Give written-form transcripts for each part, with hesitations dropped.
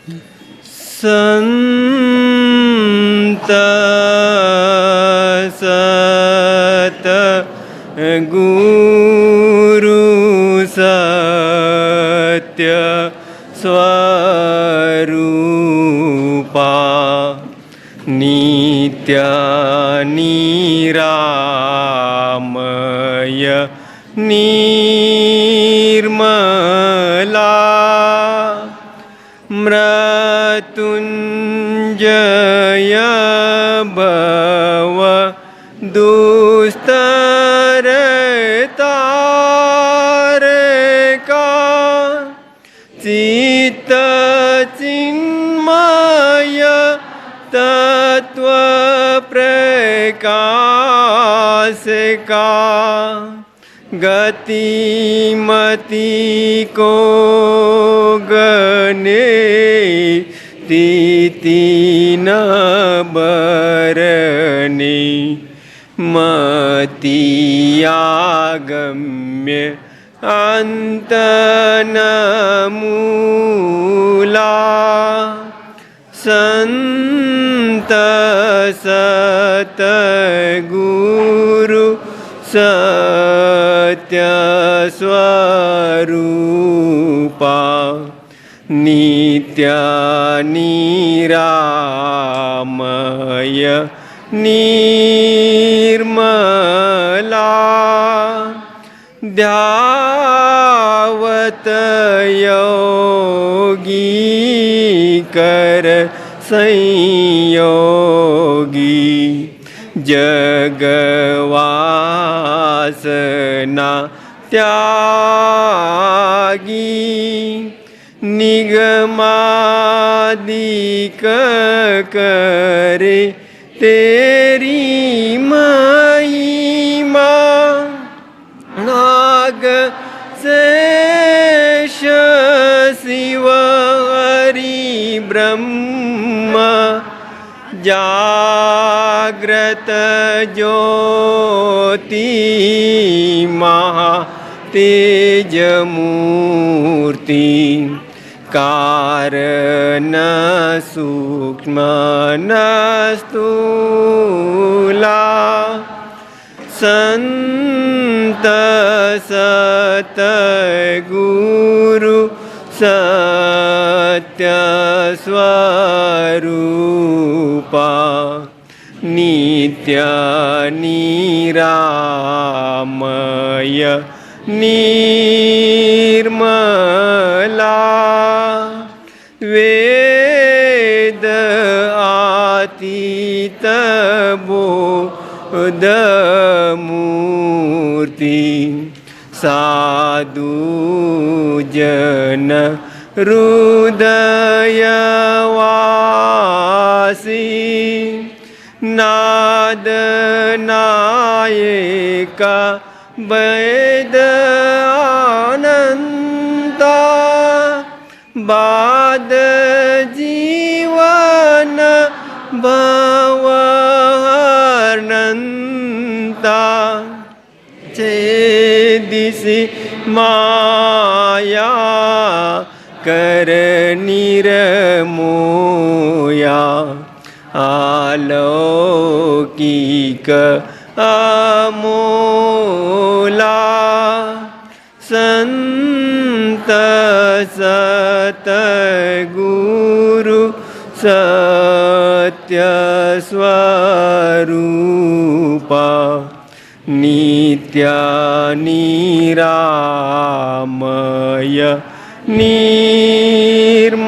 संत सत गुरु सत्य स्वरूपा नित्य निरामय निर्मला मृत्युंजय भव दुस्तर तारका चित्त चिन्मय तत्व प्रकाश का गतिमति को गने तिथि न बरने मतियागम्य अंत न मूला संत सत गुरु सत्य स्वरूपा नित्य निरामय निर्मला ध्यावत योगी कर संयोगी जगवासना त्यागी निगमादिक करे तेरी महिमा नाग शेष शिव हरि ब्रह्म जाग्रत ज्योति महा तेज मूर्ति कारण सूक्ष्म न स्थूला संत सत गुरु सत्य स्वरूपा नित्य निरामय निर्मला वेद आतीत बोधमूर्ति साधु जन हृदयवासी नाद नायका वेद अनंता बाद जीवन भवहरन्ता छेदिसि माया कर निरमोया अलौकिक अमोला संत सत गुरु सत्य स्वरूपा नित्य निरामय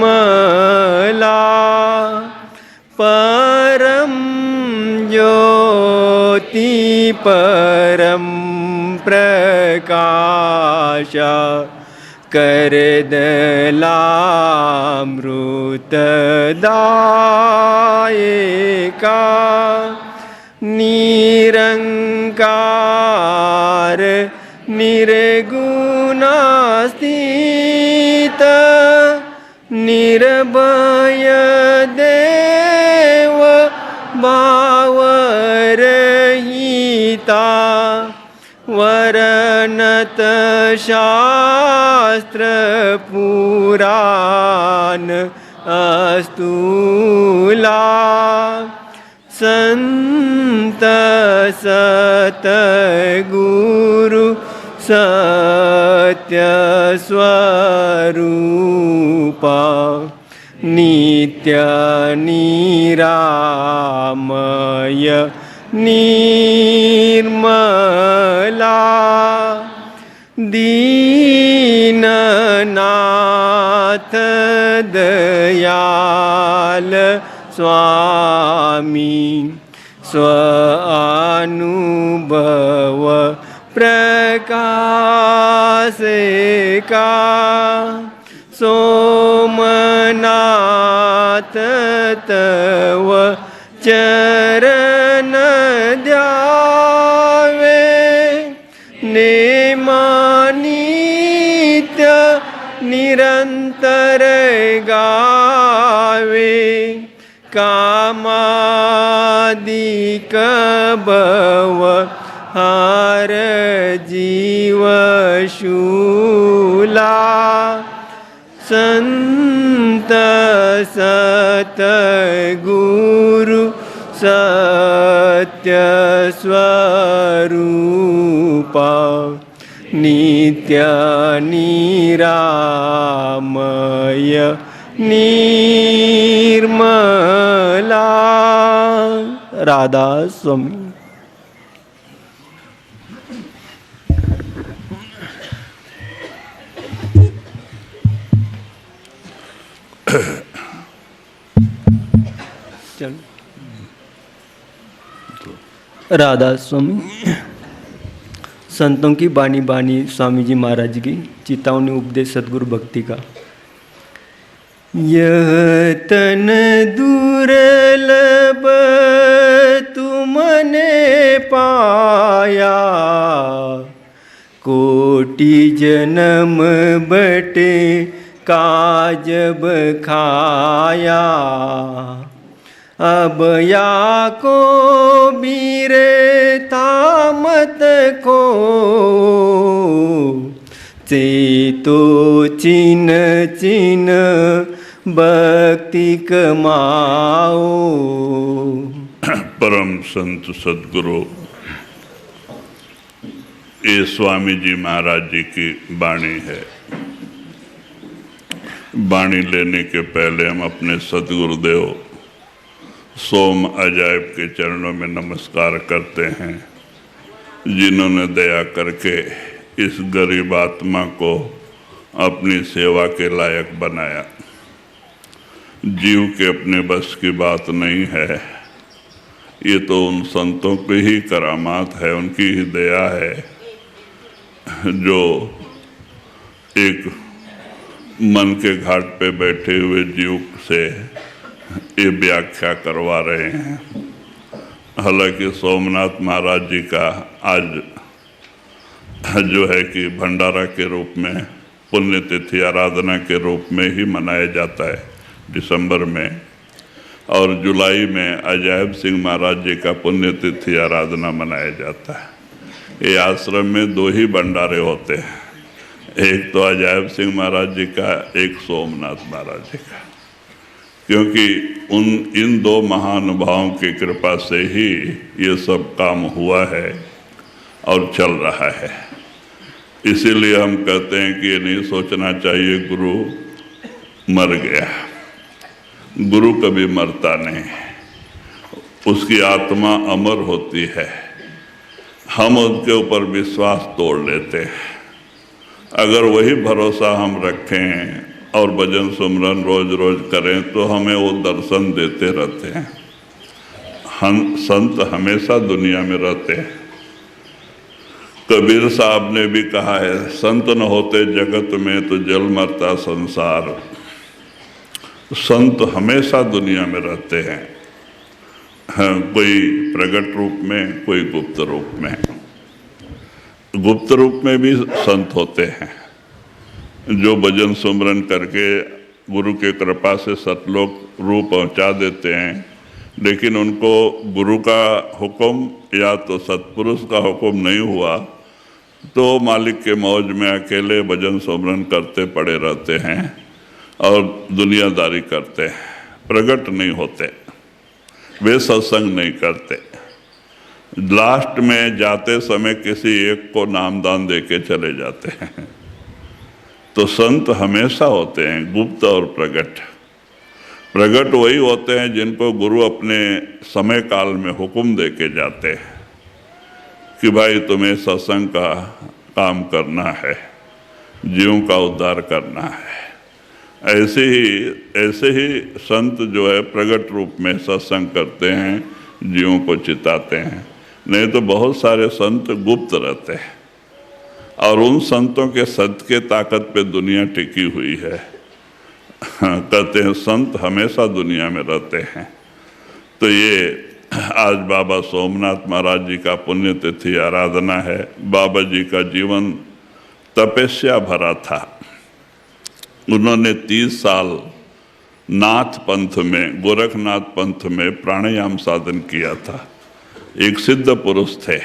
निर्मला परम ज्योति परम प्रकाश करदलामृतदायका निरंकार निर्गुणास्थित निर्भय देव भावरहिता वरनत शास्त्र पुराण अस्तूला संत सतगुरु सत्य स्वरूपा नित्य निरामय निर्मला दीननाथ दयाल स्वामी स्वानुभव प्रकाश का सोमनाथ तव चरण ध्यावे नेमानित्य निरंतर गावे कामादिक भव हार जीव शूला संत सतगुरु सत्य स्वरूपा नित्य निरामय निर्मला। राधा स्वामी। राधा स्वामी। संतों की बानी बानी स्वामी जी महाराज की चेतावनी उपदेश सद्गुरु भक्ति का। यह तन दुर्लभ तुमने पाया, कोटि जन्म बटे काजब खाया। अब या को बीरे तामत को, चेतो चिन चिन भक्ति कमाओ। परम संत सद्गुरु ये स्वामी जी महाराज जी की वाणी है। वाणी लेने के पहले हम अपने सद्गुरुदेव सोम अजायब के चरणों में नमस्कार करते हैं, जिन्होंने दया करके इस गरीब आत्मा को अपनी सेवा के लायक बनाया। जीव के अपने बस की बात नहीं है, ये तो उन संतों की ही करामात है, उनकी ही दया है, जो एक मन के घाट पे बैठे हुए जीव से ये व्याख्या करवा रहे हैं। हालांकि सोमनाथ महाराज जी का आज जो है कि भंडारा के रूप में पुण्यतिथि आराधना के रूप में ही मनाया जाता है दिसंबर में, और जुलाई में अजायब सिंह महाराज जी का पुण्यतिथि आराधना मनाया जाता है। ये आश्रम में दो ही भंडारे होते हैं, एक तो अजायब सिंह महाराज जी का, एक सोमनाथ महाराज जी का, क्योंकि इन दो महानुभावों की कृपा से ही ये सब काम हुआ है और चल रहा है। इसीलिए हम कहते हैं कि ये नहीं सोचना चाहिए गुरु मर गया। गुरु कभी मरता नहीं, उसकी आत्मा अमर होती है। हम उसके ऊपर विश्वास तोड़ लेते हैं। अगर वही भरोसा हम रखें और भजन सुमरन रोज रोज करें तो हमें वो दर्शन देते रहते हैं। हम संत हमेशा दुनिया में रहते हैं। कबीर साहब ने भी कहा है, संत न होते जगत में तो जल मरता संसार। संत हमेशा दुनिया में रहते हैं, कोई प्रकट रूप में, कोई गुप्त रूप में। गुप्त रूप में भी संत होते हैं जो भजन सुमरन करके गुरु के कृपा से सतलोक रूप पहुंचा देते हैं, लेकिन उनको गुरु का हुक्म या तो सत्पुरुष का हुक्म नहीं हुआ तो मालिक के मौज में अकेले भजन सुमरन करते पड़े रहते हैं। और दुनियादारी करते हैं, प्रकट नहीं होते, वे सत्संग नहीं करते। लास्ट में जाते समय किसी एक को नामदान दे के चले जाते हैं। तो संत हमेशा होते हैं गुप्त और प्रकट। प्रकट वही होते हैं जिनको गुरु अपने समय काल में हुक्म दे के जाते हैं कि भाई तुम्हें सत्संग का काम करना है, जीवों का उद्धार करना है। ऐसे ही संत जो है प्रकट रूप में सत्संग करते हैं, जीवों को चिताते हैं। नहीं तो बहुत सारे संत गुप्त रहते हैं और उन संतों के सत्य के ताकत पे दुनिया टिकी हुई है। कहते हैं संत हमेशा दुनिया में रहते हैं। तो ये आज बाबा सोमनाथ महाराज जी का पुण्यतिथि आराधना है। बाबा जी का जीवन तपस्या भरा था। उन्होंने 30 साल नाथ पंथ में, गोरखनाथ पंथ में प्राणायाम साधन किया था। एक सिद्ध पुरुष थे,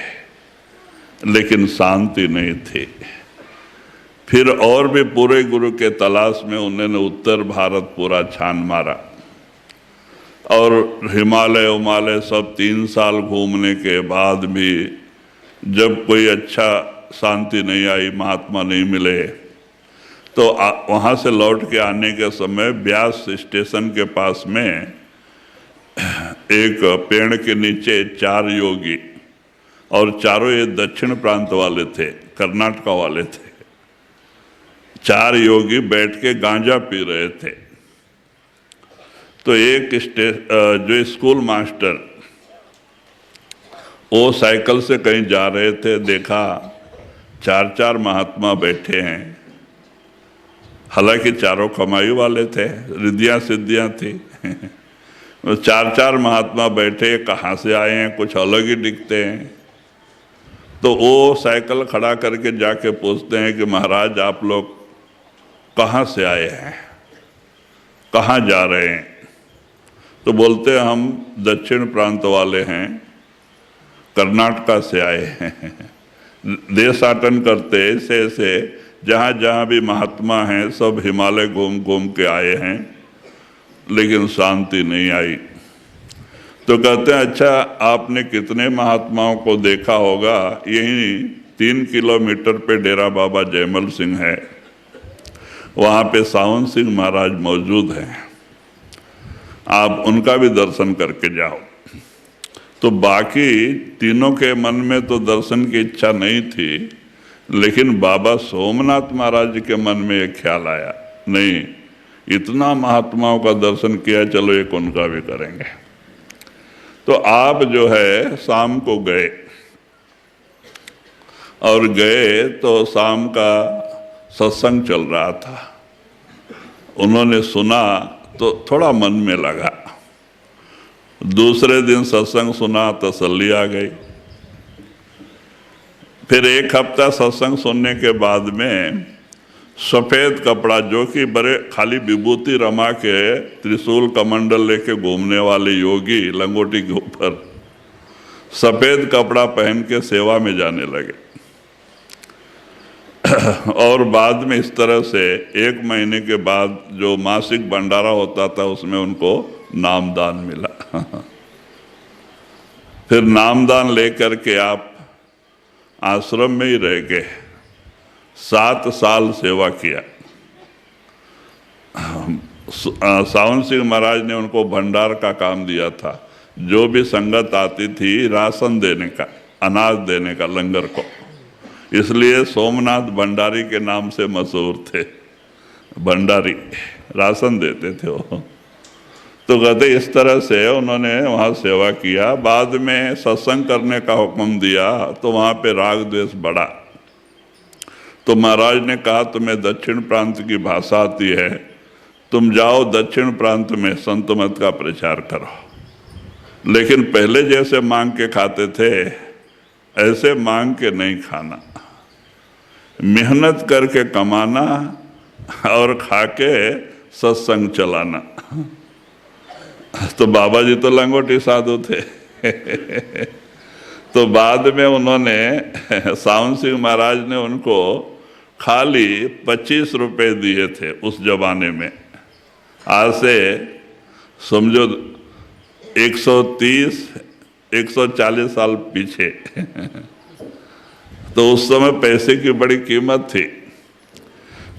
लेकिन शांति नहीं थी। फिर और भी पूरे गुरु के तलाश में उन्होंने उत्तर भारत पूरा छान मारा और हिमालय सब 3 साल घूमने के बाद भी जब कोई अच्छा शांति नहीं आई, महात्मा नहीं मिले, तो वहाँ से लौट के आने के समय ब्यास स्टेशन के पास में एक पेड़ के नीचे 4 योगी, और चारों ये दक्षिण प्रांत वाले थे, कर्नाटका वाले थे। 4 योगी बैठ के गांजा पी रहे थे। तो एक जो स्कूल मास्टर, वो साइकिल से कहीं जा रहे थे, देखा 4 महात्मा बैठे हैं। हालांकि चारों कमाई वाले थे, रिद्धियां सिद्धियां थी। 4 महात्मा बैठे, कहाँ से आए हैं, कुछ अलग ही दिखते हैं। तो वो साइकिल खड़ा करके जाके पूछते हैं कि महाराज आप लोग कहाँ से आए हैं, कहाँ जा रहे हैं? तो बोलते हैं हम दक्षिण प्रांत वाले हैं, कर्नाटका से आए हैं। देशाटन करते ऐसे जहाँ जहाँ भी महात्मा हैं सब हिमालय घूम घूम के आए हैं, लेकिन शांति नहीं आई। तो कहते हैं अच्छा आपने कितने महात्माओं को देखा होगा? यही 3 किलोमीटर पे डेरा बाबा जयमल सिंह है, वहाँ पे सावन सिंह महाराज मौजूद हैं, आप उनका भी दर्शन करके जाओ। तो बाकी तीनों के मन में तो दर्शन की इच्छा नहीं थी, लेकिन बाबा सोमनाथ महाराज के मन में एक ख्याल आया, नहीं इतना महात्माओं का दर्शन किया, चलो एक उनका भी करेंगे। तो आप जो है शाम को गए, और गए तो शाम का सत्संग चल रहा था। उन्होंने सुना तो थोड़ा मन में लगा। दूसरे दिन सत्संग सुना, तसल्ली आ गई। फिर 1 हफ्ता सत्संग सुनने के बाद में सफ़ेद कपड़ा, जो कि बड़े खाली विभूति रमा के त्रिशूल कमंडल लेके घूमने वाले योगी लंगोटी के ऊपर सफ़ेद कपड़ा पहन के सेवा में जाने लगे। और बाद में इस तरह से 1 महीने के बाद जो मासिक भंडारा होता था उसमें उनको नामदान मिला। फिर नामदान लेकर के आप आश्रम में ही रह गए, 7 साल सेवा किया। सावन सिंह महाराज ने उनको भंडार का काम दिया था। जो भी संगत आती थी राशन देने का, अनाज देने का लंगर को, इसलिए सोमनाथ भंडारी के नाम से मशहूर थे। भंडारी राशन देते थे वो। तो कहते इस तरह से उन्होंने वहाँ सेवा किया। बाद में सत्संग करने का हुक्म दिया तो वहाँ पे राग द्वेष बढ़ा। तो महाराज ने कहा तुम्हें दक्षिण प्रांत की भाषा आती है, तुम जाओ दक्षिण प्रांत में संत मत का प्रचार करो। लेकिन पहले जैसे मांग के खाते थे ऐसे मांग के नहीं खाना, मेहनत करके कमाना और खा के सत्संग चलाना। तो बाबा जी तो लंगोटी साधु थे। तो बाद में उन्होंने, सावन सिंह महाराज ने उनको खाली 25 रुपए दिए थे उस जमाने में। आज से समझो 130-140 साल पीछे। तो उस समय पैसे की बड़ी कीमत थी।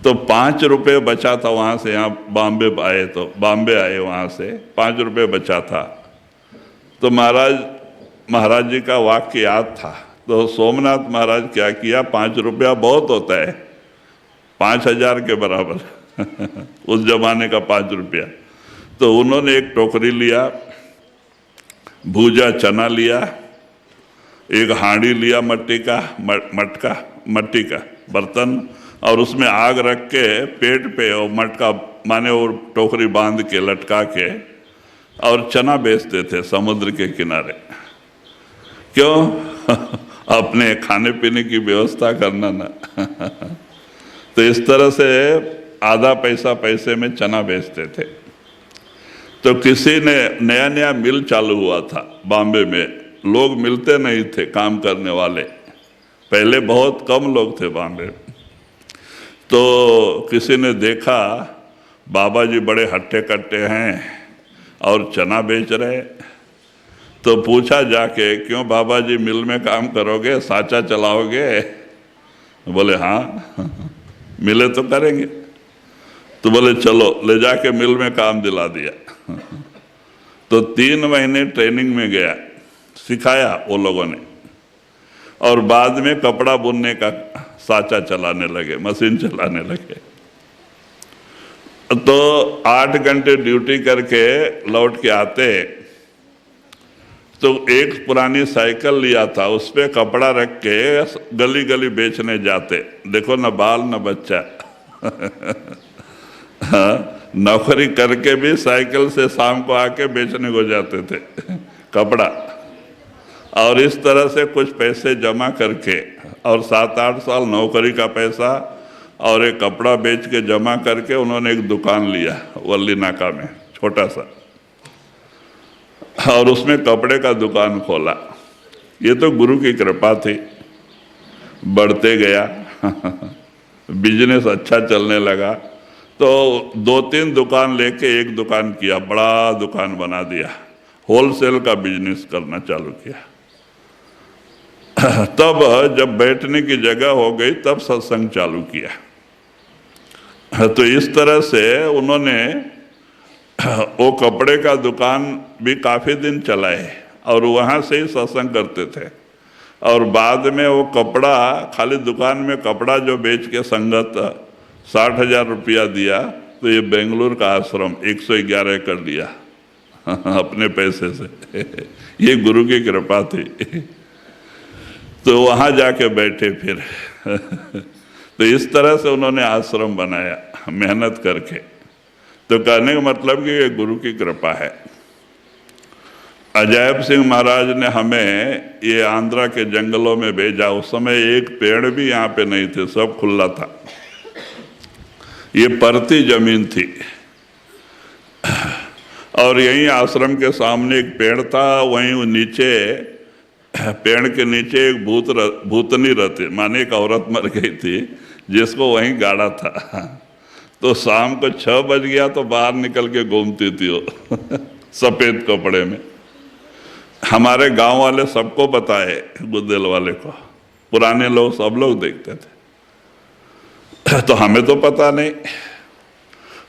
तो 5 रुपये बचा था वहाँ से, यहाँ बॉम्बे आए वहाँ से 5 रुपये बचा था। तो महाराज जी का वाक्य याद था। तो सोमनाथ महाराज क्या किया, 5 रुपया बहुत होता है, 5000 के बराबर उस जमाने का 5 रुपया। तो उन्होंने एक टोकरी लिया, भूजा चना लिया, एक हांडी लिया मट्टी का बर्तन, और उसमें आग रख के पेट पे और मटका माने वो टोकरी बांध के लटका के और चना बेचते थे समुद्र के किनारे। क्यों? अपने खाने पीने की व्यवस्था करना ना। तो इस तरह से आधा पैसे में चना बेचते थे। तो किसी ने नया मिल चालू हुआ था बॉम्बे में, लोग मिलते नहीं थे काम करने वाले, पहले बहुत कम लोग थे बॉम्बे। तो किसी ने देखा बाबा जी बड़े हट्टे कट्टे हैं और चना बेच रहे। तो पूछा जाके, क्यों बाबा जी मिल में काम करोगे, साचा चलाओगे? बोले हाँ मिले तो करेंगे। तो बोले चलो, ले जाके मिल में काम दिला दिया। तो 3 महीने ट्रेनिंग में गया, सिखाया वो लोगों ने, और बाद में कपड़ा बुनने का साचा चलाने लगे, मशीन चलाने लगे। तो 8 घंटे ड्यूटी करके लौट के आते तो एक पुरानी साइकिल लिया था, उस पे कपड़ा रख के गली गली बेचने जाते। देखो न बाल न बच्चा नौकरी करके भी साइकिल से शाम को आके बेचने को जाते थे कपड़ा। और इस तरह से कुछ पैसे जमा करके और 7-8 साल नौकरी का पैसा और एक कपड़ा बेच के जमा करके उन्होंने एक दुकान लिया वल्ली नाका में, छोटा सा, और उसमें कपड़े का दुकान खोला। ये तो गुरु की कृपा थी, बढ़ते गया बिजनेस अच्छा चलने लगा। तो 2-3 दुकान लेके एक दुकान किया, बड़ा दुकान बना दिया, होलसेल का बिजनेस करना चालू किया। तब जब बैठने की जगह हो गई तब सत्संग चालू किया। तो इस तरह से उन्होंने वो कपड़े का दुकान भी काफ़ी दिन चलाए और वहाँ से ही सत्संग करते थे। और बाद में वो कपड़ा, खाली दुकान में कपड़ा जो बेच के संगत 60,000 रुपया दिया, तो ये बेंगलुरु का आश्रम 111 कर दिया अपने पैसे से ये गुरु की कृपा थी। तो वहाँ जाके बैठे फिर तो इस तरह से उन्होंने आश्रम बनाया मेहनत करके। तो कहने का मतलब कि ये गुरु की कृपा है। अजैब सिंह महाराज ने हमें ये आंध्रा के जंगलों में भेजा। उस समय एक पेड़ भी यहाँ पे नहीं थे, सब खुला था, ये परती जमीन थी। और यहीं आश्रम के सामने एक पेड़ था, वहीं नीचे पेड़ के नीचे एक भूतनी रहती, माने एक औरत मर गई थी जिसको वहीं गाड़ा था। तो शाम को 6 बज गया तो बाहर निकल के घूमती थी वो सफेद कपड़े में। हमारे गांव वाले सबको पता है, गुद्देल वाले को, पुराने लोग सब लोग देखते थे। तो हमें तो पता नहीं।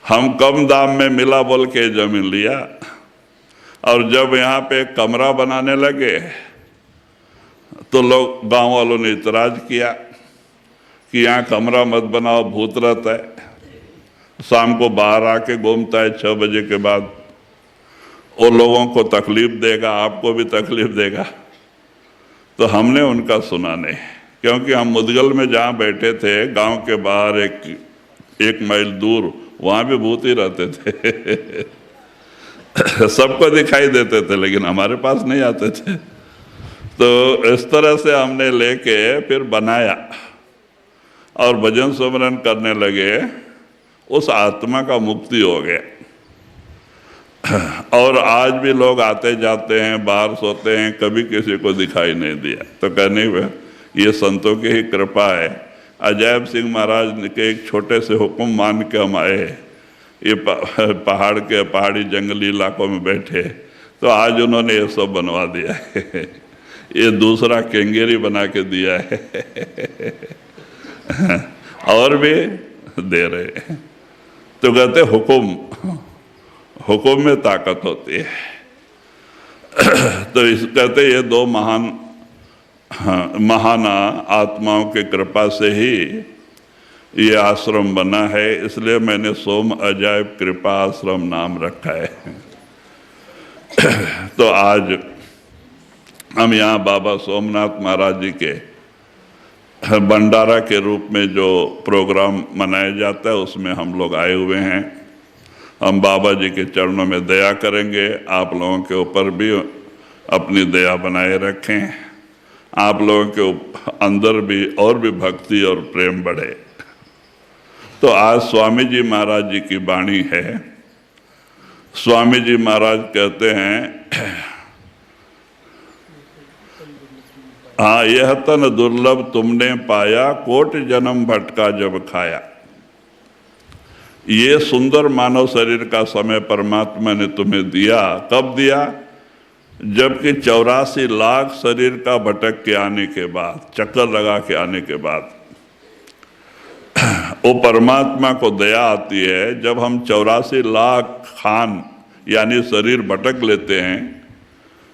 हम कम दाम में मिला बोल के जमीन लिया, और जब यहाँ पे कमरा बनाने लगे तो लोग, गांव वालों ने इतराज किया कि यहाँ कमरा मत बनाओ, भूत रहता है, शाम को बाहर आके घूमता है 6 बजे के बाद, वो लोगों को तकलीफ देगा, आपको भी तकलीफ देगा। तो हमने उनका सुना नहीं, क्योंकि हम मुदगल में जहाँ बैठे थे, गांव के बाहर 1 माइल दूर, वहाँ भी भूत ही रहते थे सबको दिखाई देते थे, लेकिन हमारे पास नहीं आते थे। तो इस तरह से हमने लेके फिर बनाया और भजन सुमरन करने लगे। उस आत्मा का मुक्ति हो गया। और आज भी लोग आते जाते हैं, बाहर सोते हैं, कभी किसी को दिखाई नहीं दिया। तो कहने में ये संतों की ही कृपा है। अजैब सिंह महाराज के एक छोटे से हुक्म मान के हम आए। ये पहाड़ी जंगली इलाकों में बैठे, तो आज उन्होंने ये सब बनवा दिया है। ये दूसरा केंगेरी बना के दिया है और भी दे रहे हैं। तो कहते हुक्म में ताकत होती है। तो इस कहते ये दो महान आत्माओं के कृपा से ही ये आश्रम बना है, इसलिए मैंने सोम अजायब कृपा आश्रम नाम रखा है। तो आज हम यहाँ बाबा सोमनाथ महाराज जी के भंडारा के रूप में जो प्रोग्राम मनाया जाता है उसमें हम लोग आए हुए हैं। हम बाबा जी के चरणों में दया करेंगे, आप लोगों के ऊपर भी अपनी दया बनाए रखें, आप लोगों के अंदर भी और भी भक्ति और प्रेम बढ़े। तो आज स्वामी जी महाराज जी की वाणी है। स्वामी जी महाराज कहते हैं, हाँ, यह तन दुर्लभ तुमने पाया, कोट जन्म भटका जब खाया। ये सुंदर मानव शरीर का समय परमात्मा ने तुम्हें दिया। कब दिया? जबकि 84 लाख शरीर का भटक के आने के बाद, चक्कर लगा के आने के बाद वो परमात्मा को दया आती है। जब हम 84 लाख खान यानी शरीर भटक लेते हैं,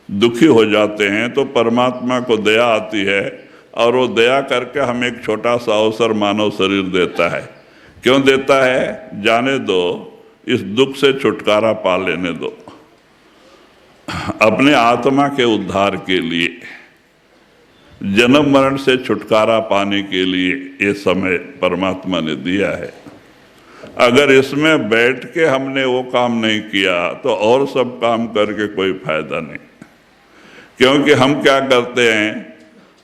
दुखी हो जाते हैं, तो परमात्मा को दया आती है और वो दया करके हमें एक छोटा सा अवसर मानव शरीर देता है। क्यों देता है? जाने दो, इस दुख से छुटकारा पा लेने दो, अपने आत्मा के उद्धार के लिए, जन्म मरण से छुटकारा पाने के लिए ये समय परमात्मा ने दिया है। अगर इसमें बैठ के हमने वो काम नहीं किया तो और सब काम करके कोई फायदा नहीं। क्योंकि हम क्या करते हैं,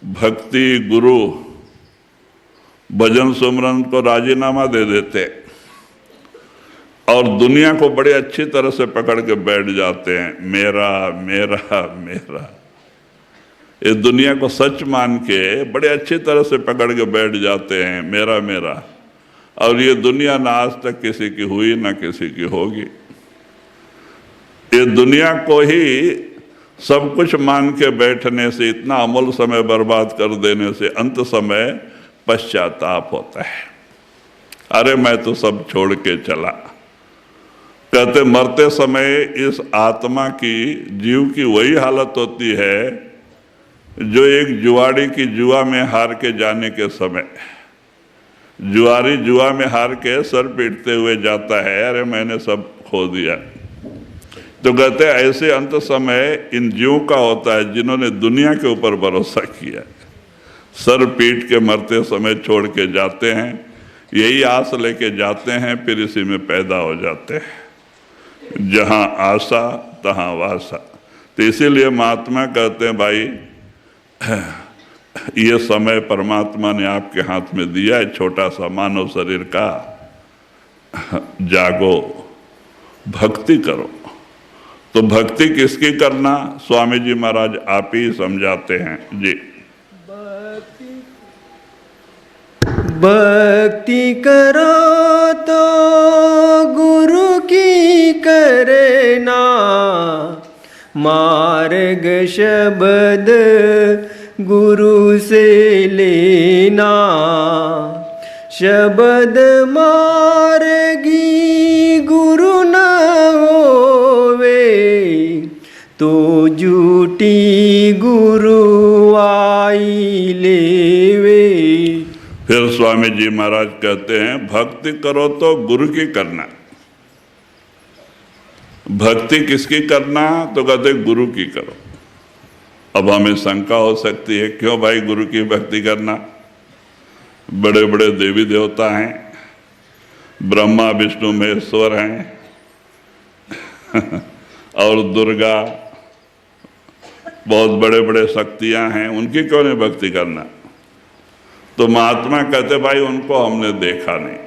भक्ति गुरु भजन सुमरन को राजीनामा दे देते और दुनिया को बड़े अच्छी तरह से पकड़ के बैठ जाते हैं, मेरा मेरा मेरा। ये दुनिया को सच मान के बड़े अच्छी तरह से पकड़ के बैठ जाते हैं, मेरा मेरा। और ये दुनिया ना आज तक किसी की हुई ना किसी की होगी। ये दुनिया को ही सब कुछ मान के बैठने से, इतना अमूल्य समय बर्बाद कर देने से अंत समय पश्चाताप होता है। अरे मैं तो सब छोड़ के चला। कहते मरते समय इस आत्मा की, जीव की वही हालत होती है जो एक जुआरी की जुआ में हार के जाने के समय, जुआरी जुआ में हार के सर पीटते हुए जाता है, अरे मैंने सब खो दिया। तो कहते ऐसे अंत समय इन जीवों का होता है जिन्होंने दुनिया के ऊपर भरोसा किया, सर पीट के मरते समय छोड़ के जाते हैं, यही आस लेके जाते हैं, फिर इसी में पैदा हो जाते हैं। जहाँ आशा तहाँ वासा। तो इसीलिए महात्मा कहते हैं, भाई ये समय परमात्मा ने आपके हाथ में दिया है, छोटा सा मानव शरीर का, जागो, भक्ति करो। तो भक्ति किसकी करना? स्वामी जी महाराज आप ही समझाते हैं जी। भक्ति करो तो गुरु की करना, मार्ग शब्द गुरु से लेना, शब्द मार्गी गुरु न होवे, तो झूठी गुरु आई लेवे। फिर स्वामी जी महाराज कहते हैं, भक्ति करो तो गुरु की करना। भक्ति किसकी करना? तो कहते गुरु की करो। अब हमें शंका हो सकती है, क्यों भाई गुरु की भक्ति करना? बड़े बड़े देवी देवता हैं, ब्रह्मा विष्णु महेश्वर हैं और दुर्गा, बहुत बड़े बड़े शक्तियां हैं, उनकी क्यों नहीं भक्ति करना? तो महात्मा कहते भाई उनको हमने देखा नहीं,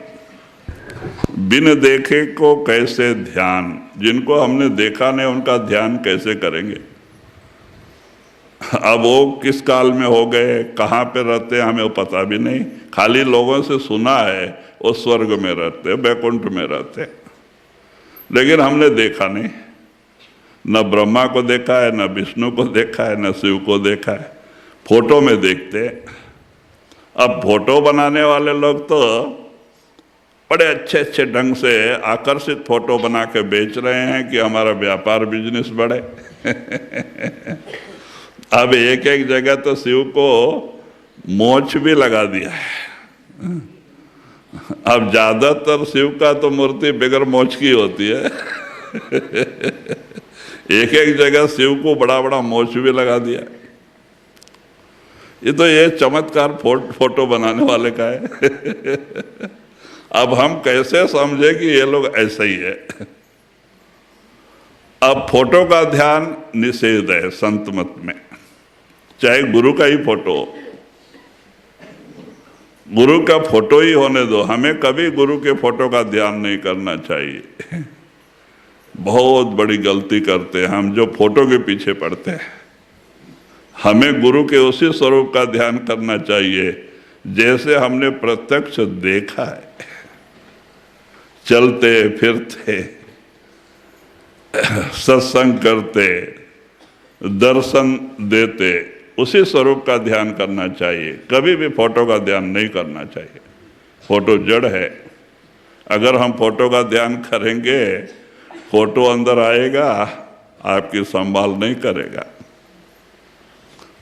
बिन देखे को कैसे ध्यान, जिनको हमने देखा नहीं उनका ध्यान कैसे करेंगे? अब वो किस काल में हो गए, कहाँ पे रहते हैं, हमें वो पता भी नहीं। खाली लोगों से सुना है वो स्वर्ग में रहते, बैकुंठ में रहते। लेकिन हमने देखा नहीं, न ब्रह्मा को देखा है, न विष्णु को देखा है, न शिव को देखा है, फोटो में देखते हैं। अब फोटो बनाने वाले लोग तो बड़े अच्छे अच्छे ढंग से आकर्षित फोटो बना के बेच रहे हैं कि हमारा व्यापार बिजनेस बढ़े। अब एक एक जगह तो शिव को मोछ भी लगा दिया है। अब ज्यादातर शिव का तो मूर्ति बगैर मोछ की होती है। एक एक जगह शिव को बड़ा बड़ा मोछ भी लगा दिया। ये चमत्कार फोटो बनाने वाले का है। अब हम कैसे समझे कि ये लोग ऐसा ही है। अब फोटो का ध्यान निषेध है संत मत में, चाहे गुरु का ही फोटो हो, गुरु का फोटो ही होने दो। हमें कभी गुरु के फोटो का ध्यान नहीं करना चाहिए। बहुत बड़ी गलती करते हैं हम जो फोटो के पीछे पड़ते हैं। हमें गुरु के उसी स्वरूप का ध्यान करना चाहिए जैसे हमने प्रत्यक्ष देखा है, चलते फिरते, सत्संग करते, दर्शन देते, उसी स्वरूप का ध्यान करना चाहिए। कभी भी फोटो का ध्यान नहीं करना चाहिए। फोटो जड़ है। अगर हम फोटो का ध्यान करेंगे, फोटो अंदर आएगा, आपकी संभाल नहीं करेगा।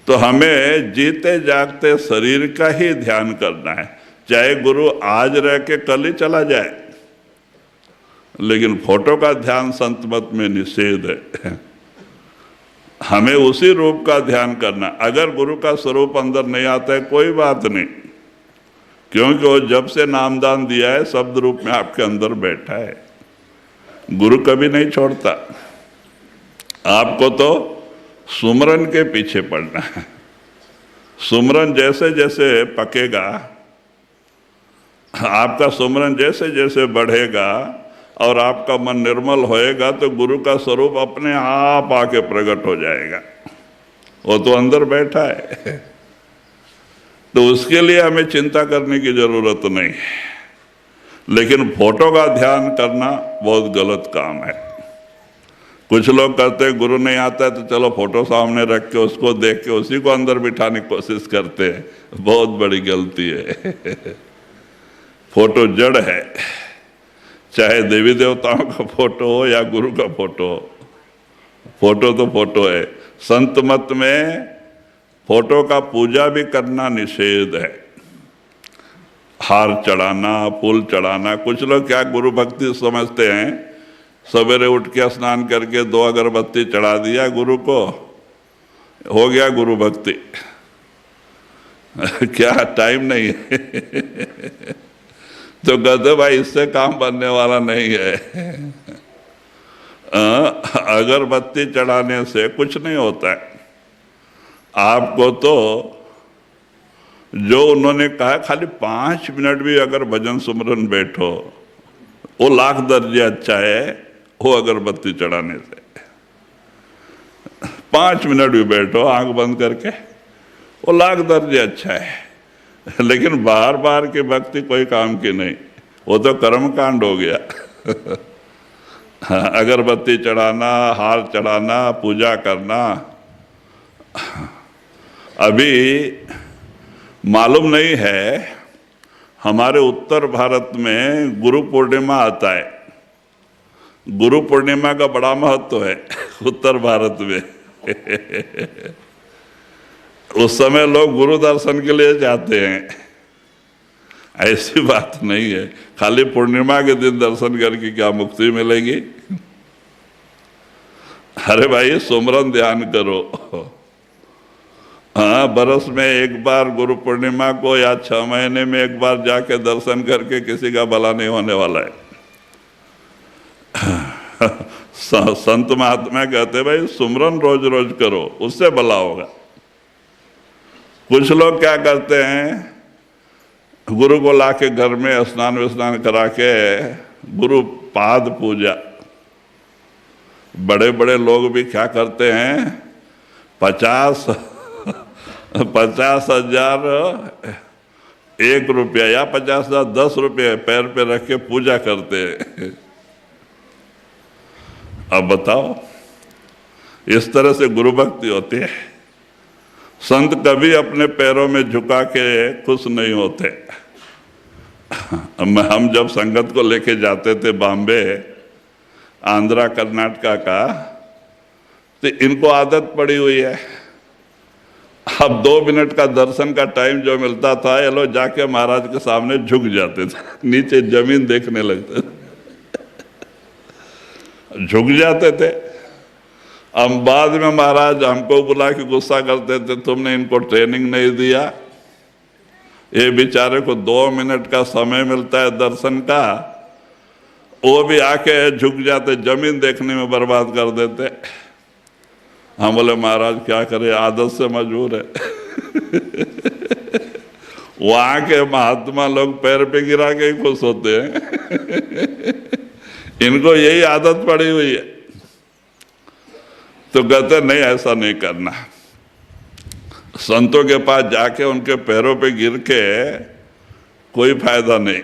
तो हमें जीते जागते शरीर का ही ध्यान करना है। चाहे गुरु आज रह के कल ही चला जाए, लेकिन फोटो का ध्यान संत मत में निषेध है। हमें उसी रूप का ध्यान करना। अगर गुरु का स्वरूप अंदर नहीं आता है कोई बात नहीं, क्योंकि वो जब से नामदान दिया है शब्द रूप में आपके अंदर बैठा है। गुरु कभी नहीं छोड़ता। आपको तो सुमरन के पीछे पड़ना है। सुमरन जैसे जैसे पकेगा, आपका सुमरन जैसे जैसे बढ़ेगा और आपका मन निर्मल होएगा, तो गुरु का स्वरूप अपने आप आके प्रकट हो जाएगा। वो तो अंदर बैठा है। तो उसके लिए हमें चिंता करने की जरूरत नहीं है। लेकिन फोटो का ध्यान करना बहुत गलत काम है। कुछ लोग कहते हैं गुरु नहीं आता है तो चलो फोटो सामने रख के उसको देख के उसी को अंदर बिठाने की कोशिश करते हैं। बहुत बड़ी गलती है। फोटो जड़ है, चाहे देवी देवताओं का फोटो हो या गुरु का फोटो हो, फोटो तो फोटो है। संत मत में फोटो का पूजा भी करना निषेध है। हार चढ़ाना, फूल चढ़ाना, कुछ लोग क्या गुरु भक्ति समझते हैं, सवेरे उठ के स्नान करके 2 अगरबत्ती चढ़ा दिया गुरु को, हो गया गुरु भक्ति। क्या टाइम नहीं है। तो कहते भाई इससे काम बनने वाला नहीं है। अगरबत्ती चढ़ाने से कुछ नहीं होता है। आपको तो जो उन्होंने कहा खाली 5 मिनट भी अगर भजन सुमरन बैठो, वो लाख दर्जे अच्छा है वो अगरबत्ती चढ़ाने से। 5 मिनट भी बैठो आंख बंद करके, वो लाख दर्जे अच्छा है। लेकिन बार बार की भक्ति कोई काम की नहीं, वो तो कर्म कांड हो गया। अगरबत्ती चढ़ाना, हार चढ़ाना, पूजा करना। अभी मालूम नहीं है, हमारे उत्तर भारत में गुरु पूर्णिमा आता है। गुरु पूर्णिमा का बड़ा महत्व है उत्तर भारत में। उस समय लोग गुरु दर्शन के लिए जाते हैं। ऐसी बात नहीं है खाली पूर्णिमा के दिन दर्शन करके क्या मुक्ति मिलेगी। अरे भाई सुमरन ध्यान करो। हाँ, बरस में एक बार गुरु पूर्णिमा को या 6 महीने में एक बार जाके दर्शन करके किसी का भला नहीं होने वाला है। संत महात्मा कहते भाई सुमरन रोज रोज करो, उससे भला होगा। कुछ लोग क्या करते हैं, गुरु को लाके घर में स्नान विस्नान करा के गुरु पाद पूजा। बड़े बड़े लोग भी क्या करते हैं, 50,000 1 रुपया या 50,000 10 रुपये पैर पे रख के पूजा करते हैं। अब बताओ, इस तरह से गुरु भक्ति होती है। संत कभी अपने पैरों में झुका के खुश नहीं होते। हम जब संगत को लेके जाते थे बॉम्बे, आंध्रा, कर्नाटका का, तो इनको आदत पड़ी हुई है, अब 2 मिनट का दर्शन का टाइम जो मिलता था, ये लोग जाके महाराज के सामने झुक जाते थे, नीचे जमीन देखने लगते थे, झुक जाते थे। अब बाद में महाराज हमको बुला के गुस्सा करते थे, तुमने इनको ट्रेनिंग नहीं दिया, ये बेचारे को 2 मिनट का समय मिलता है दर्शन का, वो भी आके झुक जाते, जमीन देखने में बर्बाद कर देते। हम बोले महाराज क्या करे, आदत से मजबूर है। वहां के महात्मा लोग पैर पे गिरा के ही खुश होते हैं। इनको यही आदत पड़ी हुई है। तो कहते नहीं, ऐसा नहीं करना। संतों के पास जाके उनके पैरों पे गिर के कोई फायदा नहीं।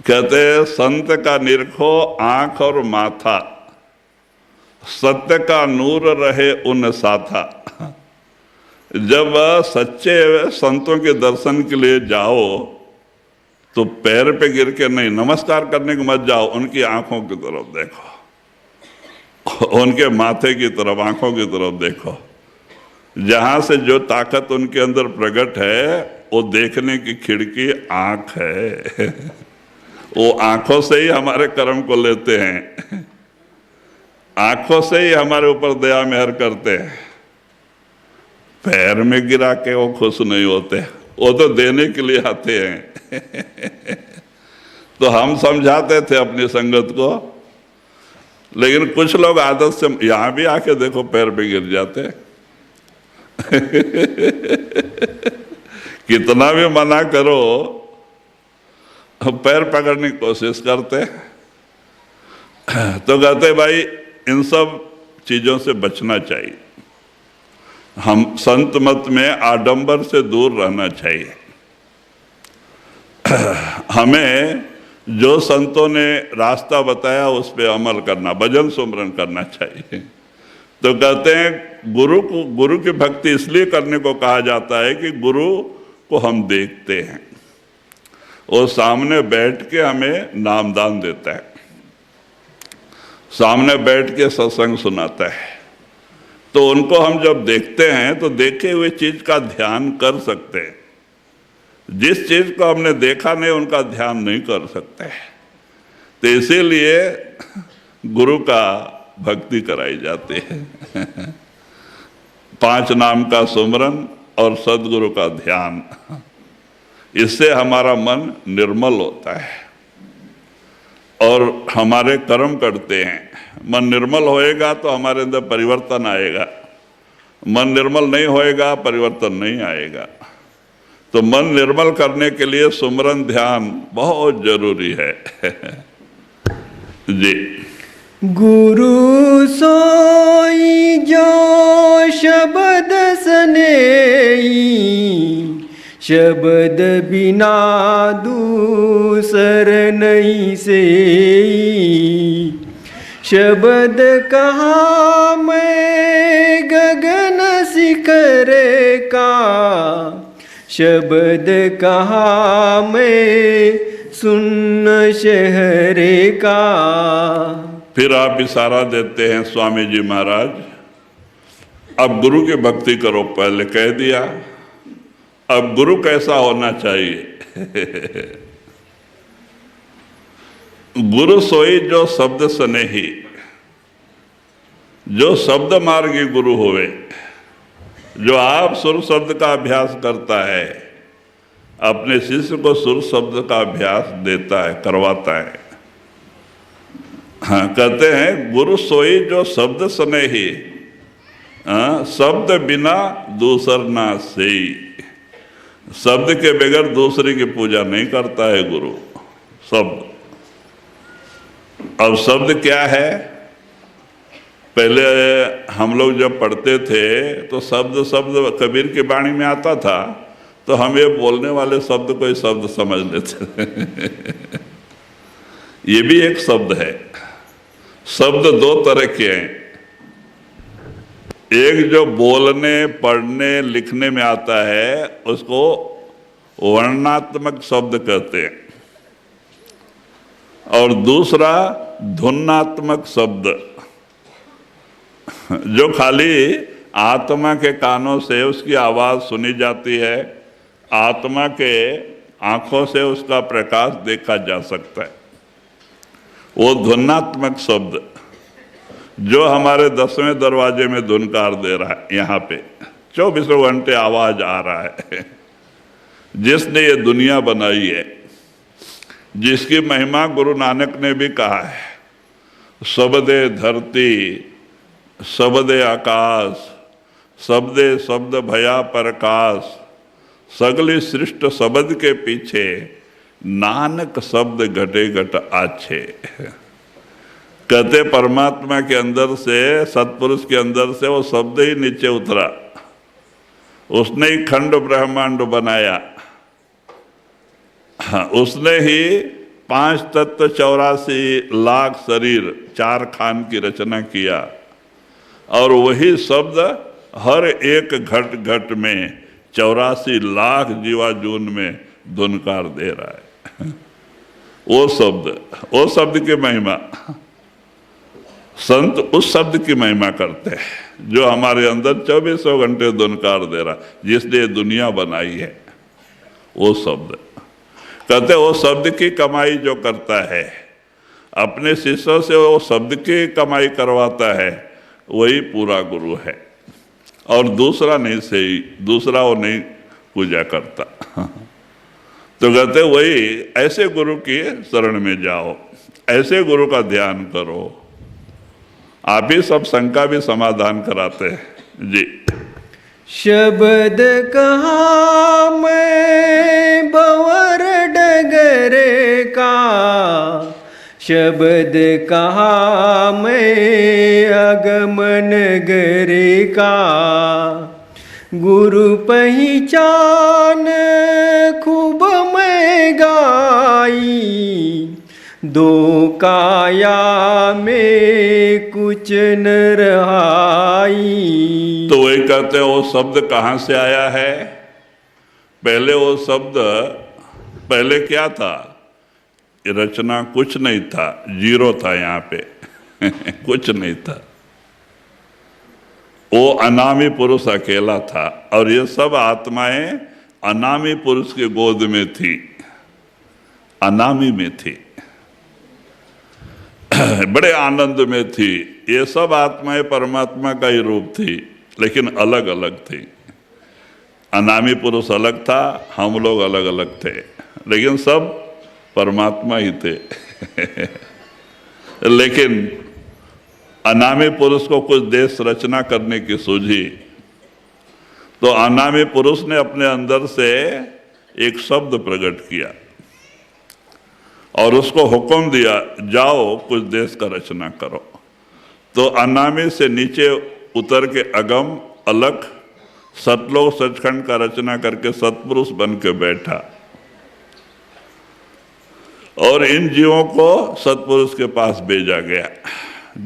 कहते संत का निरखो आंख और माथा, सत्य का नूर रहे उन साथा। जब सच्चे संतों के दर्शन के लिए जाओ तो पैर पे गिर के नहीं, नमस्कार करने को मत जाओ, उनकी आंखों की तरफ देखो, उनके माथे की तरफ, आंखों की तरफ देखो। जहां से जो ताकत उनके अंदर प्रकट है, वो देखने की खिड़की आंख है। वो आंखों से ही हमारे कर्म को लेते हैं, आंखों से ही हमारे ऊपर दया मेहर करते हैं। पैर में गिरा के वो खुश नहीं होते, वो तो देने के लिए आते हैं। तो हम समझाते थे अपनी संगत को, लेकिन कुछ लोग आदत से, यहां भी आके देखो पैर पे गिर जाते। कितना भी मना करो, पैर पकड़ने की कोशिश करते। तो कहते भाई इन सब चीजों से बचना चाहिए, हम संत मत में आडंबर से दूर रहना चाहिए। हमें जो संतों ने रास्ता बताया उस पर अमल करना, भजन सुमरन करना चाहिए। तो कहते हैं गुरु की भक्ति इसलिए करने को कहा जाता है कि गुरु को हम देखते हैं, वो सामने बैठ के हमें नामदान देता है, सामने बैठ के सत्संग सुनाता है। तो उनको हम जब देखते हैं तो देखे हुए चीज का ध्यान कर सकते हैं। जिस चीज को हमने देखा नहीं उनका ध्यान नहीं कर सकते। तो इसीलिए गुरु का भक्ति कराई जाती है। 5 नाम का सुमरन और सदगुरु का ध्यान, इससे हमारा मन निर्मल होता है और हमारे कर्म करते हैं। मन निर्मल होएगा तो हमारे अंदर परिवर्तन आएगा, मन निर्मल नहीं होएगा परिवर्तन नहीं आएगा। तो मन निर्मल करने के लिए सुमरन ध्यान बहुत जरूरी है। जी। गुरु सोई जो शब्द सनेई, शब्द बिना दूसर नहीं से। शब्द कहा मैं गगन शिखर का, शब्द कहा मैं सुन्न शहर का। फिर आप इशारा देते हैं स्वामी जी महाराज, अब गुरु की भक्ति करो। पहले कह दिया, अब गुरु कैसा होना चाहिए। गुरु सोई जो शब्द स्नेही, जो शब्द मार्गी गुरु होवे, जो आप सुर शब्द का अभ्यास करता है, अपने शिष्य को सुर शब्द का अभ्यास देता है, करवाता है। हाँ, कहते हैं गुरु सोई जो शब्द स्नेही, शब्द बिना दूसर ना सेई। शब्द के बगैर दूसरे की पूजा नहीं करता है गुरु। शब्द, अब शब्द क्या है? पहले हम लोग जब पढ़ते थे तो शब्द कबीर की वाणी में आता था, तो हम ये बोलने वाले शब्द को ही शब्द समझ लेते थे। ये भी एक शब्द है। शब्द दो तरह के हैं, एक जो बोलने पढ़ने लिखने में आता है उसको वर्णात्मक शब्द कहते हैं, और दूसरा ध्वन्यात्मक शब्द, जो खाली आत्मा के कानों से उसकी आवाज सुनी जाती है, आत्मा के आंखों से उसका प्रकाश देखा जा सकता है। वो ध्वन्यात्मक शब्द जो हमारे 10वें दरवाजे में धुनकार दे रहा है, यहाँ पे 24 घंटे आवाज आ रहा है। जिसने ये दुनिया बनाई है, जिसकी महिमा गुरु नानक ने भी कहा है, शब्दे धरती शब्दे आकाश शब्दे शब्द भया प्रकाश, सगली सृष्ट शब्द के पीछे नानक शब्द घटे घट आछे। कहते परमात्मा के अंदर से, सतपुरुष के अंदर से वो शब्द ही नीचे उतरा, उसने ही खंड ब्रह्मांड बनाया, उसने ही 5 तत्व 84 लाख शरीर 4 खान की रचना किया, और वही शब्द हर एक घट घट में 84 लाख जीवाजून में धुनकार दे रहा है। वो शब्द की महिमा, संत उस शब्द की महिमा करते हैं जो हमारे अंदर 24 घंटे धुनकार दे रहा, जिसने दुनिया बनाई है। वो शब्द कहते, वो शब्द की कमाई जो करता है, अपने शिष्यों से वो शब्द की कमाई करवाता है, वही पूरा गुरु है। और दूसरा नहीं सही, दूसरा वो नहीं पूजा करता। तो कहते वही, ऐसे गुरु की शरण में जाओ, ऐसे गुरु का ध्यान करो। आप ही सब शंका भी समाधान कराते हैं जी। शब्द कहाँ मैं भंवर डगरे का, शब्द कहाँ मैं अगमन गरे का, गुरु पहचान खूब मैं गाई, दो काया में कुछ न रहाई। तो वही कहते हैं, वो शब्द कहाँ से आया है? पहले वो शब्द, पहले क्या था? रचना कुछ नहीं था, जीरो था यहाँ पे। कुछ नहीं था, वो अनामी पुरुष अकेला था, और ये सब आत्माएं अनामी पुरुष के गोद में थी, अनामी में थी, बड़े आनंद में थी। ये सब आत्माएं परमात्मा का ही रूप थी, लेकिन अलग अलग थी। अनामी पुरुष अलग था, हम लोग अलग अलग थे, लेकिन सब परमात्मा ही थे। लेकिन अनामी पुरुष को कुछ देश रचना करने की सूझी, तो अनामी पुरुष ने अपने अंदर से एक शब्द प्रकट किया और उसको हुक्म दिया, जाओ कुछ देश का रचना करो। तो अनामी से नीचे उतर के अगम अलग सतलोक सचखंड का रचना करके सतपुरुष बन के बैठा, और इन जीवों को सतपुरुष के पास भेजा गया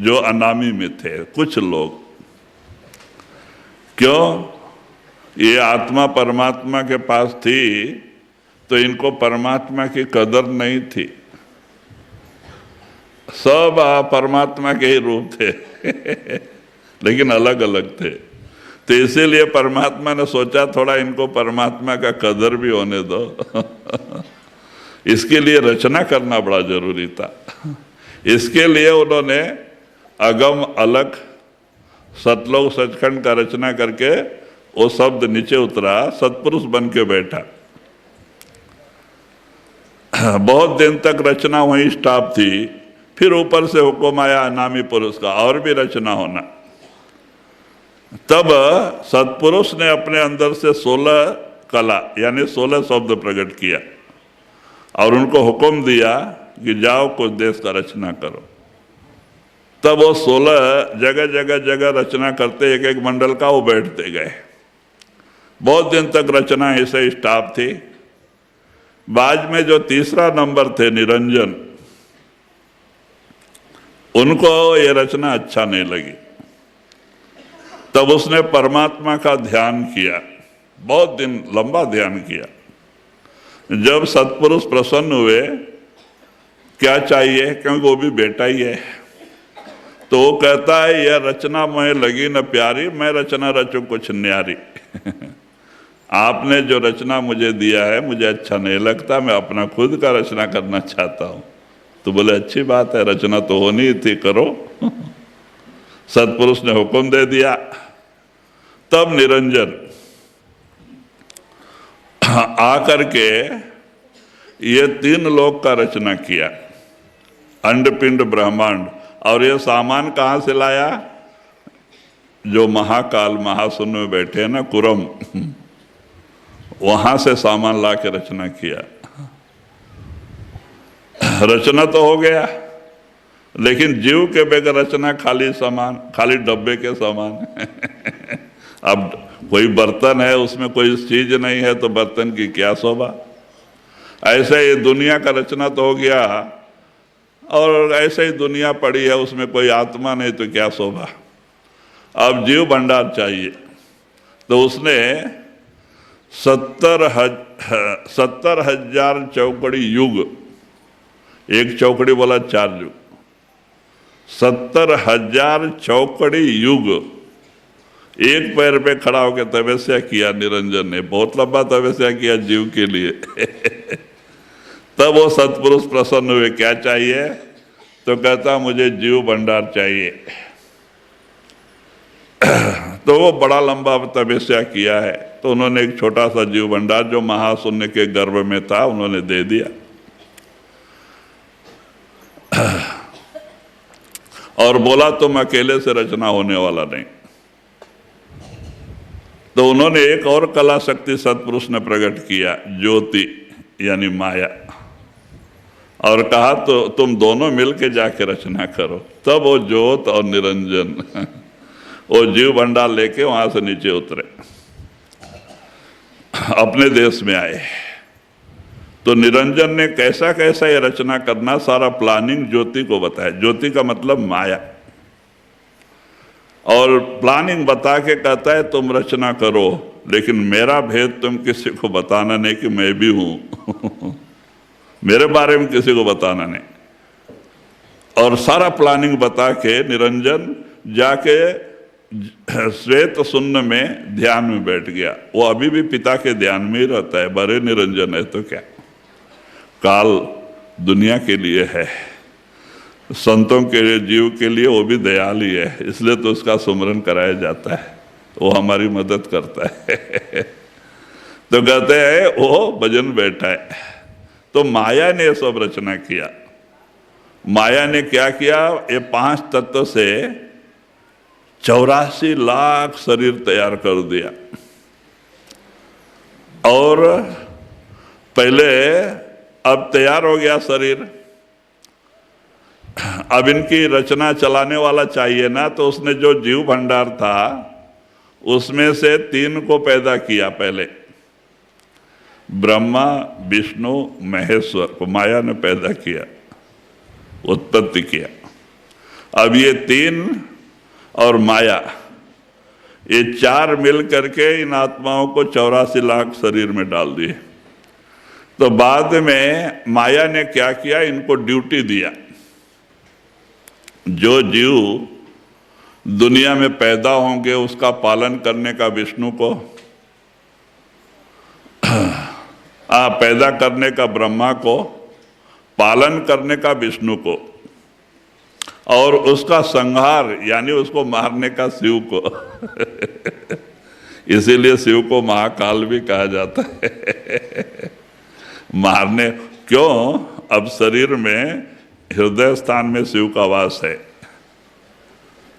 जो अनामी में थे कुछ लोग। क्यों? ये आत्मा परमात्मा के पास थी, तो इनको परमात्मा की कदर नहीं थी। सब परमात्मा के ही रूप थे, लेकिन अलग अलग थे। तो इसीलिए परमात्मा ने सोचा थोड़ा इनको परमात्मा का कदर भी होने दो। इसके लिए रचना करना बड़ा जरूरी था। इसके लिए उन्होंने अगम अलग सतलोक सचखंड का रचना करके वो शब्द नीचे उतरा, सतपुरुष बन के बैठा। बहुत दिन तक रचना वहीं स्टॉप थी, फिर ऊपर से हुक्म आया अनामी पुरुष का, और भी रचना होना। तब सतपुरुष ने अपने अंदर से 16 कला यानी 16 शब्द प्रकट किया और उनको हुक्म दिया कि जाओ कुछ देश का रचना करो। तब वो 16 जगह जगह जगह रचना करते, एक एक मंडल का वो बैठते गए। बहुत दिन तक रचना ऐसे स्टॉप थी। बाद में जो तीसरा नंबर थे निरंजन, उनको ये रचना अच्छा नहीं लगी। तब उसने परमात्मा का ध्यान किया, बहुत दिन लंबा ध्यान किया। जब सत्पुरुष प्रसन्न हुए, क्या चाहिए, क्योंकि वो भी बेटा ही है, तो वो कहता है यह रचना मुझे लगी न प्यारी, मैं रचना रचूं कुछ न्यारी। आपने जो रचना मुझे दिया है मुझे अच्छा नहीं लगता, मैं अपना खुद का रचना करना चाहता हूं। तो बोले अच्छी बात है, रचना तो होनी थी, करो। सत्पुरुष ने हुक्म दे दिया। तब निरंजन आकर के ये 3 लोक का रचना किया, अंडपिंड ब्रह्मांड। और ये सामान कहाँ से लाया? जो महाकाल महाशून्य में बैठे हैं ना, कुरम, वहां से सामान ला के रचना किया। रचना तो हो गया, लेकिन जीव के बगैर रचना खाली सामान, खाली डब्बे के सामान। अब कोई बर्तन है, उसमें कोई चीज नहीं है, तो बर्तन की क्या शोभा। ऐसे ही दुनिया का रचना तो हो गया, और ऐसे ही दुनिया पड़ी है, उसमें कोई आत्मा नहीं, तो क्या शोभा। अब जीव भंडार चाहिए, तो उसने 70,000 चौकड़ी युग, एक चौकड़ी बोला 4 युग, 70,000 चौकड़ी युग एक पैर पे खड़ा होकर तपस्या किया निरंजन ने। बहुत लंबा तपस्या किया जीव के लिए। तब वो सत्पुरुष प्रसन्न हुए, क्या चाहिए? तो कहता मुझे जीव भंडार चाहिए। तो वो बड़ा लंबा तपस्या किया है, तो उन्होंने एक छोटा सा जीव भंडार जो महाशून्य के गर्भ में था, उन्होंने दे दिया। और बोला तुम अकेले से रचना होने वाला नहीं। तो उन्होंने एक और कला शक्ति सत्पुरुष ने प्रकट किया, ज्योति यानी माया, और कहा तो तुम दोनों मिलके जाके रचना करो। तब वो ज्योत और निरंजन वो जीव भंडार लेके वहां से नीचे उतरे, अपने देश में आए। तो निरंजन ने कैसा कैसा ये रचना करना, सारा प्लानिंग ज्योति को बताया। ज्योति का मतलब माया, और प्लानिंग बता के कहता है तुम रचना करो, लेकिन मेरा भेद तुम किसी को बताना नहीं कि मैं भी हूं। मेरे बारे में किसी को बताना नहीं। और सारा प्लानिंग बता के निरंजन जाके श्वेत शून्य में ध्यान में बैठ गया। वो अभी भी पिता के ध्यान में ही रहता है। बड़े निरंजन है तो क्या, काल दुनिया के लिए है, संतों के लिए, जीव के लिए वो भी दयाल ही है, इसलिए तो उसका सुमरन कराया जाता है, वो हमारी मदद करता है। तो कहते हैं वो भजन बैठा है। तो माया ने सब रचना किया। माया ने क्या किया, ये 5 तत्व से 84 लाख शरीर तैयार कर दिया। और पहले अब तैयार हो गया शरीर, अब इनकी रचना चलाने वाला चाहिए ना, तो उसने जो जीव भंडार था उसमें से 3 को पैदा किया। पहले ब्रह्मा विष्णु महेश्वर को माया ने पैदा किया, उत्पत्ति किया। अब ये 3 और माया, ये 4 मिल करके इन आत्माओं को 84 लाख शरीर में डाल दिए। तो बाद में माया ने क्या किया, इनको ड्यूटी दिया। जो जीव दुनिया में पैदा होंगे उसका पालन करने का विष्णु को, पैदा करने का ब्रह्मा को, पालन करने का विष्णु को, और उसका संहार यानी उसको मारने का शिव को। इसीलिए शिव को महाकाल भी कहा जाता है। मारने क्यों, अब शरीर में हृदय स्थान में शिव का वास है।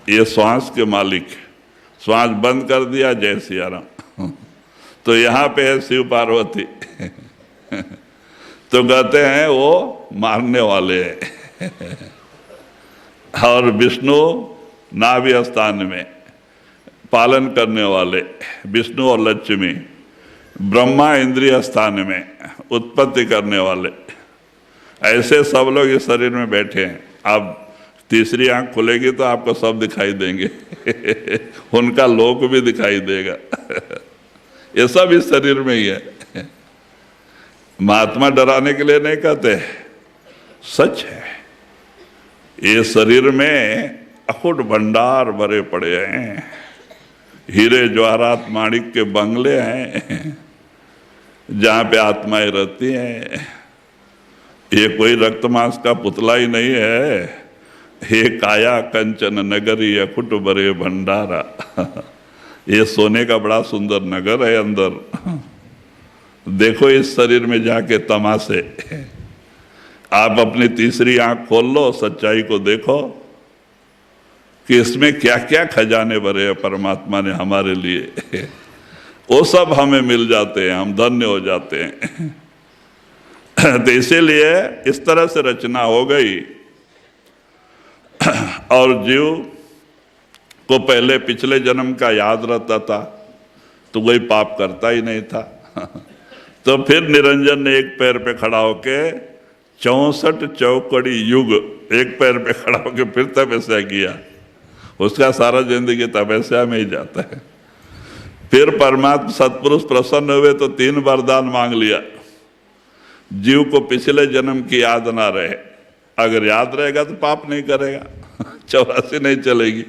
ये श्वास के मालिक, श्वास बंद कर दिया, जय सिया राम। तो यहाँ पे है शिव पार्वती। तो कहते हैं वो मारने वाले हैं। और विष्णु नाभि स्थान में पालन करने वाले, विष्णु और लक्ष्मी। ब्रह्मा इंद्रिय स्थान में उत्पत्ति करने वाले। ऐसे सब लोग इस शरीर में बैठे हैं। अब तीसरी आंख खुलेगी तो आपको सब दिखाई देंगे उनका लोक भी दिखाई देगा ये सब इस शरीर में ही है। महात्मा डराने के लिए नहीं कहते, सच है। ये शरीर में अखुट भंडार भरे पड़े हैं, हीरे जवाहरात माणिक के बंगले हैं जहाँ पे आत्माएं रहती हैं। ये कोई रक्त मांस का पुतला ही नहीं है, हे काया कंचन नगरी अखुट भरे भंडारा ये सोने का बड़ा सुंदर नगर है अंदर। देखो इस शरीर में जाके तमाशे। आप अपनी तीसरी आंख खोल लो, सच्चाई को देखो कि इसमें क्या क्या खजाने भरे हैं परमात्मा ने हमारे लिए वो सब हमें मिल जाते हैं, हम धन्य हो जाते हैं तो इसीलिए इस तरह से रचना हो गई। और जीव को पहले पिछले जन्म का याद रहता था तो कोई पाप करता ही नहीं था तो फिर निरंजन ने एक पैर पे खड़ा होके 64 चौकड़ी युग एक पैर पे खड़ा होके फिर तपस्या किया। उसका सारा जिंदगी तपस्या में ही जाता है। फिर परमात्मा सत्पुरुष प्रसन्न हुए तो 3 वरदान मांग लिया। जीव को पिछले जन्म की याद ना रहे, अगर याद रहेगा तो पाप नहीं करेगा 84 नहीं चलेगी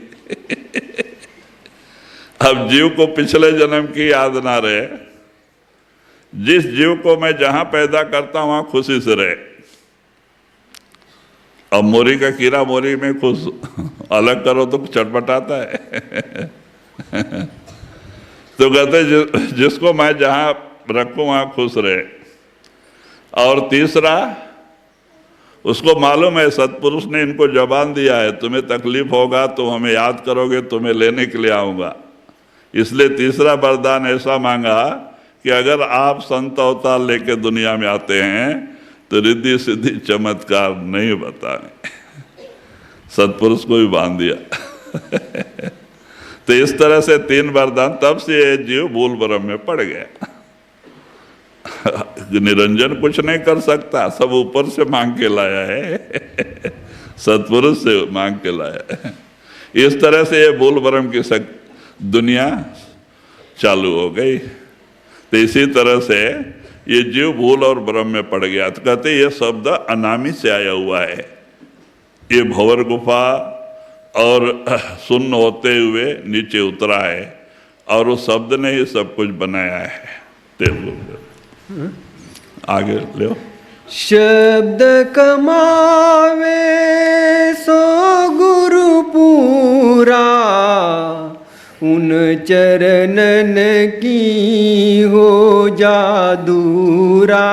अब जीव को पिछले जन्म की याद ना रहे, जिस जीव को मैं जहां पैदा करता हूं वहां खुशी से रहे। अब मोरी का कीड़ा मोरी में खुश, अलग करो तो चटपटाता है तो कहते जिसको मैं जहां रखूं वहां खुश रहे। और तीसरा, उसको मालूम है सत्पुरुष ने इनको जबान दिया है, तुम्हें तकलीफ होगा तो हमें याद करोगे, तुम्हें लेने के लिए आऊंगा। इसलिए तीसरा वरदान ऐसा मांगा कि अगर आप संत अवतार लेके दुनिया में आते हैं तो रिद्धि सिद्धि चमत्कार नहीं बताए सत्पुरुष को भी बांध दिया तो इस तरह से 3 वरदान, तब से ये जीव भूल भ्रम में पड़ गया निरंजन कुछ नहीं कर सकता, सब ऊपर से मांग के लाया है सत्पुरुष से मांग के लाया है। इस तरह से ये भूल भ्रम की दुनिया चालू हो गई। तो इसी तरह से ये जीव भूल और भ्रम में पड़ गया। तो कहते ये शब्द अनामी से आया हुआ है। ये भंवर गुफा और शून्य होते हुए नीचे उतरा है और उस शब्द ने ये सब कुछ बनाया है। तेलुगु आगे ले। शब्द कमावे सो गुरु पूरा, उन चरणन की हो जादूरा।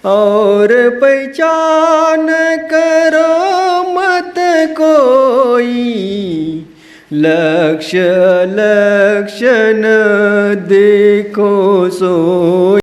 और पहचान करो मत कोई, लक्ष्य लक्षण देखो सो